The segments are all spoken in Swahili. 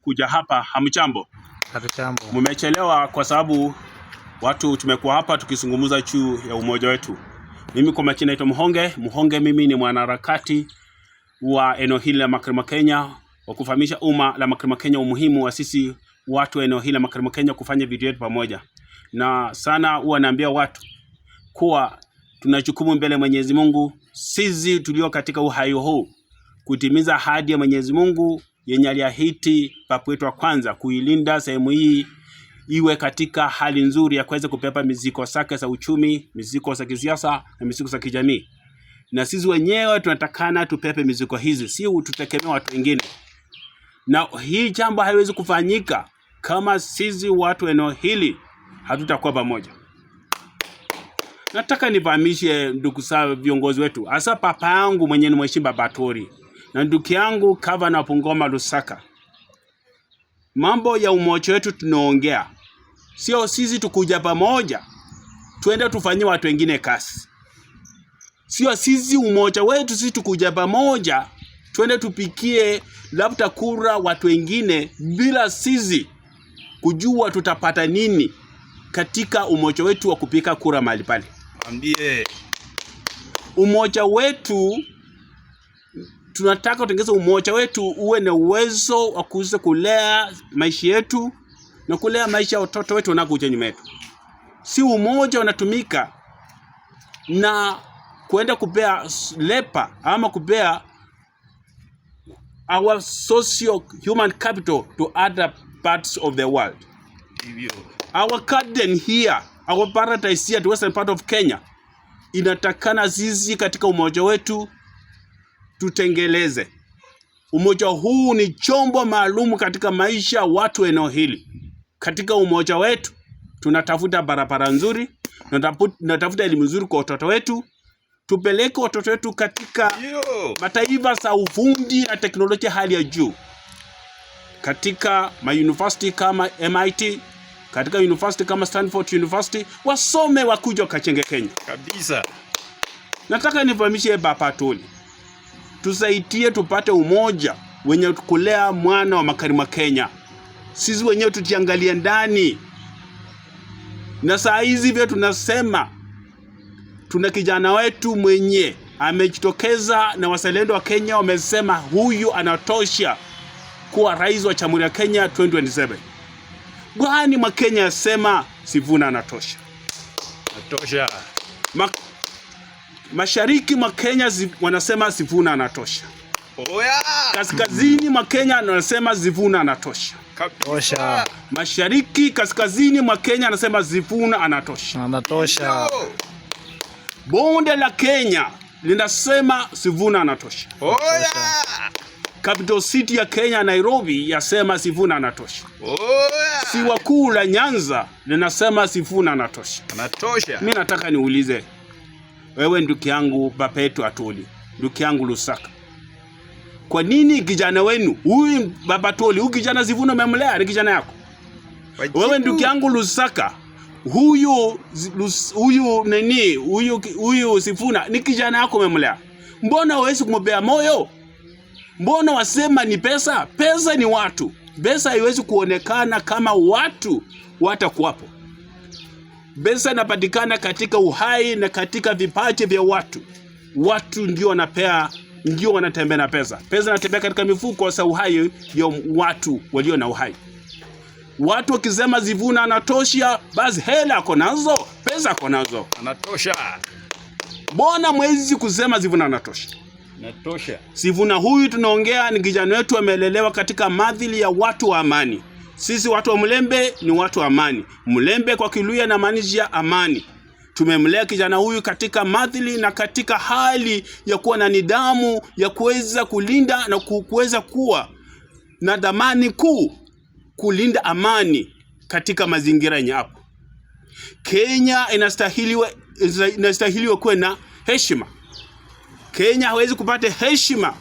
kuja hapa. Hamjambo? Hatujambo. Mmechelewa kwa sababu watu tumekuwa hapa tukizungumza juu ya umoja wetu. Mimi kwa majina naitwa Muhonge. Mimi ni mwanaharakati wa eneo hili la Magharibi mwa Kenya, wa kufahamisha umma la Magharibi mwa Kenya umuhimu wa sisi watu wa eneo hili la Magharibi mwa Kenya kufanya video yetu pamoja. Na sana huwa naambia watu kuwa tuna jukumu mbele Mwenyezi Mungu sisi tulio katika uhai huu kutimiza ahadi ya Mwenyezi Mungu yenye aliahidi Papa wetu wa kwanza kuilinda sehemu hii iwe katika hali nzuri ya kuweza kupepa mizigo zake za uchumi, mizigo za kisiasa na mizigo za kijamii. Na sisi wenyewe tunatakana tupepe mizigo hizi, si tutegemee watu wengine. Na hii jambo haiwezi kufanyika kama sisi watu eneo hili hatutakuwa pamoja. Nataka nifahamishe ndugu zangu viongozi wetu, hasa papa yangu mwenye ni mheshimiwa Baba Tori na ndugu yangu Gavana Bungoma Lusaka. Mambo ya umoja wetu tunaongea. Sio sisi tukuja pamoja tuende tufanyie watu wengine kazi. Sio sisi umoja wetu sisi tukuja pamoja tuende tupikie labda kura watu wengine bila sisi kujua tutapata nini katika umoja wetu wa kupika kura mahali pale. Ambie umoja wetu tunataka kutengeza umoja wetu uwe na uwezo wa kuweza kulea maisha yetu na kulea maisha ya watoto wetu wanakuja nyuma yetu. Si umoja unatumika na kuenda kupea lepa ama kupea our socio human capital to other parts of the world. Our garden here, our paradise here, the western part of Kenya, inatakana sisi katika umoja wetu tutengeleze. Umoja huu ni chombo maalum katika maisha watu eneo hili. Katika umoja wetu tunatafuta barabara nzuri, tunatafuta elimu nzuri kwa watoto wetu, tupeleke watoto wetu katika mataifa za ufundi na teknolojia hali ya juu. Katika university kama MIT, katika university kama Stanford University, wasome wakuja wakachenge Kenya. kabisa. Nataka nifahamishe Baba Tori, tusaidie tupate umoja wenye kulea mwana wa Magharibi mwa Kenya. Sisi wenyewe tutiangalia ndani. Na saa hizi vile tunasema tuna kijana wetu mwenye amejitokeza na wazalendo wa Kenya wamesema huyu anatosha kuwa rais wa Jamhuri ya Kenya 2027. Gwani mwa Kenya yasema Sifuna anatosha. Natosha. Mashariki mwa Kenya wanasema Sifuna anatosha. Oya! Kaskazini mwa Kenya wanasema Sifuna anatosha. Tosha. Mashariki kaskazini mwa Kenya anasema Sifuna anatosha. Anatosha. Bonde la Kenya linasema Sifuna anatosha. Oya! Capital City ya Kenya Nairobi yasema Sifuna anatosha. Oya! Ziwa kuu la Nyanza linasema Sifuna anatosha. Anatosha. Mimi nataka niulize wewe ndugu yangu Baba yetu Atoli, ndugu yangu Lusaka, kwa nini kijana wenu huyu Baba Atoli, huyu kijana Sifuna umemlea ni kijana yako? Wewe ndugu yangu Lusaka, huyu Sifuna ni kijana yako umemlea. Mbona huwezi kumpea moyo? Mbona wasema ni pesa? Pesa ni watu. Pesa haiwezi kuonekana kama watu watakuwapo. Pesa inapatikana katika uhai na katika vipaji vya watu. Watu ndio wanatembea na pesa. Pesa inatembea katika mifuko za uhai ya watu walio na uhai. Watu wakisema Sifuna anatosha, basi hela ako nazo, pesa ako nazo. Anatosha. Mbona mwezi kusema Sifuna anatosha? Natosha. Sifuna huyu tunaongea ni kijana wetu amelelewa katika madhili ya watu wa amani. Sisi watu wa Mlembe ni watu wa amani. Mlembe kwa Kiluya na maanisha amani. Tumemlea kijana huyu katika madhili na katika hali ya kuwa na nidhamu ya kuweza kulinda na kuweza kuwa na dhamani kuu kulinda amani katika mazingira yenye hapo. Kenya inastahiliwa kuwa na heshima. Kenya hawezi kupata heshima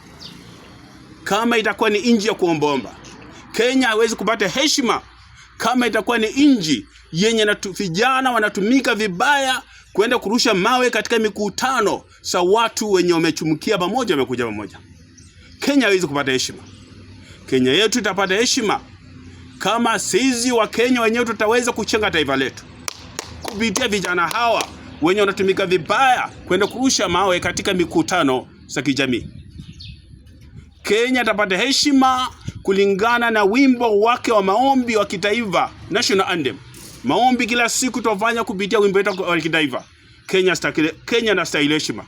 kama itakuwa ni inji ya kuombaomba. Kenya hawezi kupata heshima kama itakuwa ni inji yenye vijana wanatumika vibaya kwenda kurusha mawe katika mikutano sa watu wenye wamechumukia pamoja wamekuja pamoja. Kenya hawezi kupata heshima. Kenya yetu itapata heshima kama sisi wa Kenya wenyewe tutaweza kuchenga taifa letu kupitia vijana hawa wenye wanatumika vibaya kwenda kurusha mawe katika mikutano za kijamii. Kenya itapata heshima kulingana na wimbo wake wa maombi wa kitaifa, National Anthem. Maombi kila siku tufanya kupitia wimbo wetu wa kitaifa. Kenya inastahili heshima.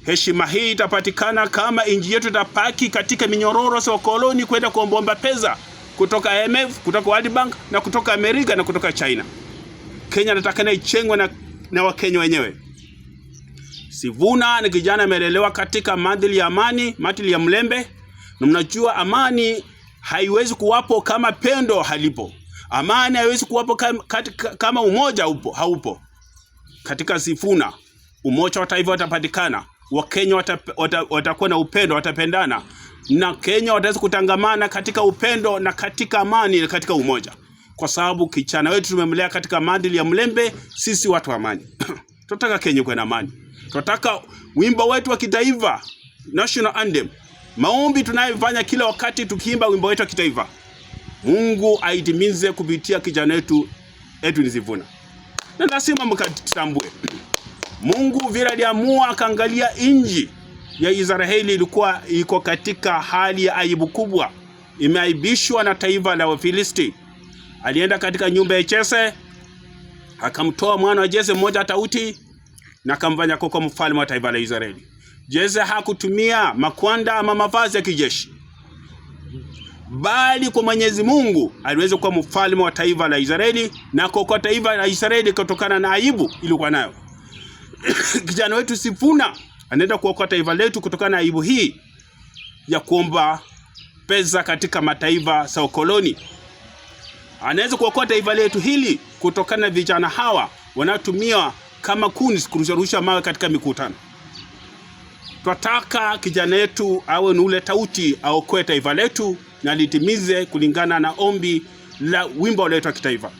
Heshima hii itapatikana kama nchi yetu itapaki katika minyororo ya koloni kwenda kuomba pesa kutoka IMF, kutoka World Bank na kutoka Amerika na kutoka China. Kenya inatakana ichengwe na Wakenya wenyewe. Sifuna ni kijana amelelewa katika maadili ya amani, maadili ya mlembe. Na mnajua amani haiwezi kuwapo kama pendo halipo. Amani haiwezi kuwapo kama umoja haupo. Katika Sifuna umoja wa taifa utapatikana. Wakenya watakuwa na upendo, watapendana. Na Kenya wataweza kutangamana katika upendo na katika amani na katika umoja. Kwa sababu kijana wetu tumemlea katika maadili ya mlembe, sisi watu wa amani. Tunataka Kenya kuwe na amani. Tunataka wimbo wetu wa kitaifa, National Anthem. Maombi tunayofanya kila wakati tukiimba wimbo wetu wa kitaifa, Mungu aitimize kupitia kijana wetu ni Sifuna. Na lazima mkatambue, Mungu vile aliamua akaangalia nchi ya Israeli ilikuwa iko katika hali ya aibu kubwa. Imeaibishwa na taifa la Wafilisti. Alienda katika nyumba ya Jese, akamtoa mwana wa Jese mmoja tauti na akamfanya kuwa mfalme wa taifa la Israeli. Jese hakutumia makwanda ama mavazi ya kijeshi, bali kwa Mwenyezi Mungu aliweza kuwa mfalme wa taifa la Israeli na kuokoa taifa la Israeli kutokana na aibu ilikuwa nayo. Kijana wetu Sifuna anaenda kuokoa taifa letu kutokana na aibu hii ya kuomba pesa katika mataifa za ukoloni. Anaweza kuokoa taifa letu hili kutokana na vijana hawa wanatumia kama kuni kurusha mawe katika mikutano. Tunataka kijana wetu awe ni ule tauti aokoe taifa letu na litimize kulingana na ombi la wimbo wetu wa kitaifa.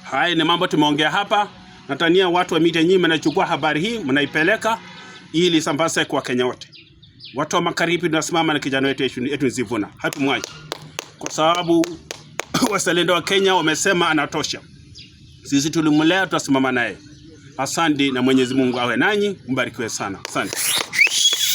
Haya ni mambo tumeongea hapa. Natania watu wa media nyinyi mnachukua habari hii mnaipeleka ili sambaze kwa Kenya wote. Watu wa magharibi tunasimama na kijana wetu Sifuna. Hatumwachi. Kwa sababu wazalendo wa Kenya wamesema anatosha. Sisi tulimlea, tutasimama naye. Asante na Mwenyezi Mungu awe nanyi, mbarikiwe sana. Asante.